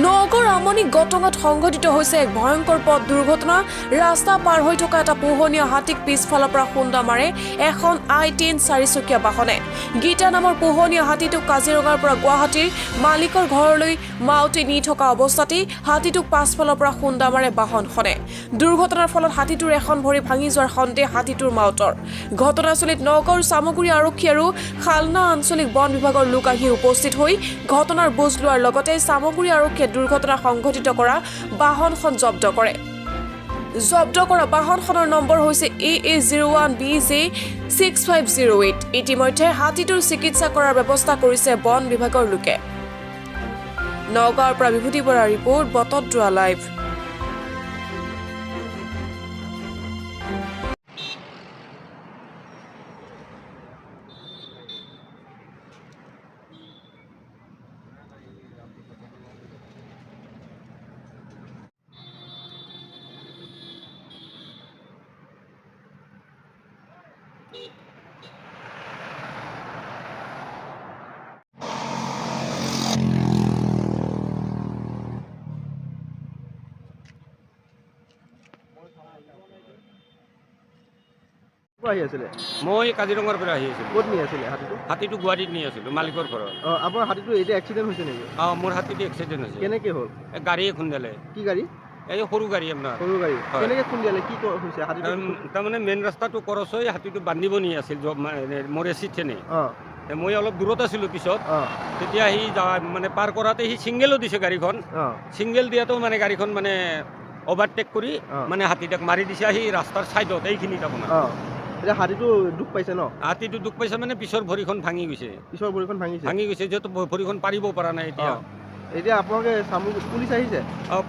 নগৰ আমনি গটঙত সংঘটিত হৈছে এক ভয়ংকৰ পথ দুৰ্ঘটনা। ৰাস্তা পাৰ হৈ থকা এটা পোহনীয়া হাতীক পিছফালৰ পৰা খুন্দা মাৰে এখন I-10 চাৰিচকীয়া বাহনে। গীতা নামৰ পোহনীয়া হাতীটোক কাজিৰঙাৰ পৰা গুৱাহাটীৰ মালিকৰ ঘৰলৈ মাউতি নি থকা অৱস্থাতে হাতীটোক পাছফালৰ পৰা খুন্দা মাৰে বাহনখনে। দুৰ্ঘটনাৰ ফলত হাতীটোৰ এখন ভৰি ভাঙি যোৱাৰ সন্দেহ হাতীটোৰ মাউতৰ। ঘটনাস্থলীত নগৰ চামগুৰি আৰক্ষী আৰু খালনা আঞ্চলিক বন বিভাগৰ লোক আহি উপস্থিত হৈ ঘটনাৰ বুজ লোৱাৰ লগতে চামগুৰি আৰক্ষীয়ে দুৰ্ঘটনা সংঘটিত কৰা বাহনখন জব্দ কৰে। জব্দ কৰা বাহনখনৰ নম্বৰ হৈছে AA01BJ6508। ইতিমধ্যে হাতীটোৰ চিকিৎসা কৰাৰ ব্যৱস্থা কৰিছে বন বিভাগৰ লোকে। নগাঁৱৰ পৰা বিভূতি বৰাৰ ৰিপৰ্ট, বটদ্ৰৱা লাইভ। আহি আছিলে মই কাজিৰঙাৰ পৰা আহি আছিলোঁ। ক'ত নি আছিলে হাতীটো? হাতীটো গুৱাহাটীত নি আছিলোঁ মালিকৰ ঘৰত। আপোনাৰ হাতীটো এতিয়া এক্সিডেণ্ট হৈছে নেকি? মোৰ হাতীটো এক্সিডেণ্ট হৈছে। কেনেকৈ হ'ল? গাড়ীয়ে খুন্দালে। কি গাড়ী? এই সৰু গাড়ী আপোনাৰ। সৰু গাড়ী। হয়। কেনেকৈ খুন্দিয়ালে? কি হৈছে হাতীটো? তাৰমানে মেইন ৰাস্তাটো ক্ৰছ হৈ হাতীটো বান্ধিব নি আছিল মোৰ এচিড থেনে। অঁ মই অলপ দূৰত আছিলোঁ পিছত। অঁ তেতিয়া সি মানে পাৰ কৰাতে সি ছিংগেলো দিছে গাড়ীখন। অঁ ছিংগেল দিয়াতো মানে গাড়ীখন মানে অভাৰটেক কৰি অঁ। মানে হাতীটাক মাৰি দিছে আহি ৰাস্তাৰ ছাইডত এইখিনিত আপোনাৰ। অঁ এতিয়া হাতীটো দুখ পাইছে ন? হাতীটো দুখ পাইছে মানে পিছৰ ভৰিখন ভাঙি গৈছে। পিছৰ ভৰিখন ভাঙিছে? ভাঙি গৈছে যিহেতু ভৰিখন পাৰিব পৰা নাই এতিয়া। এতিয়া আপোনালোকে পুলিচ আহিছে?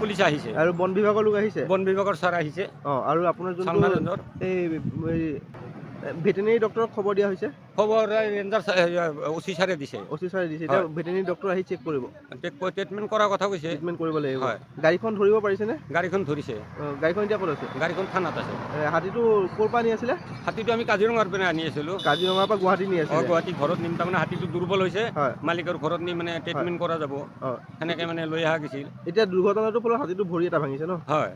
পুলিচ আহিছে আৰু বন বিভাগৰ লোক আহিছে? বন বিভাগৰ ছাৰ আহিছে। আৰু আপোনাৰ চান্দা যোনটো ৰেঞ্জৰ এই ভেটেনেৰী ডক্টৰক খবৰ দিয়া হৈছে? খবৰ ৰেঞ্জাৰ অচি ছাৰে দিছে। অচি ছাৰে দিছে। এতিয়া ভেটেনেৰী ডক্টৰ আহি চেক কৰিব? ট্ৰিটমেণ্ট কৰাৰ কথা কৈছে। ট্ৰিটমেণ্ট কৰিব লাগিব। হয়। গাড়ীখন ধৰিব পাৰিছেনে? গাড়ীখন ধৰিছে। গাড়ীখন এতিয়া ক'ত আছে? গাড়ীখন থানাত আছে। হাতীটো ক'ৰ পৰা নি আছিলে? হাতীটো আমি কাজিৰঙাৰ পৰা আনি আছিলোঁ। কাজিৰঙাৰ পৰা গুৱাহাটী নি আছিলে? গুৱাহাটী ঘৰত নিম তাৰমানে হাতীটো দুৰ্বল হৈছে। হয়। মালিকৰ ঘৰত নি মানে ট্ৰিটমেণ্ট কৰা যাব। অঁ সেনেকৈ মানে লৈ অহা গৈছিল। এতিয়া দুৰ্ঘটনাটোৰ ফলত হাতীটো ভৰি এটা ভাঙিছে ন? হয়।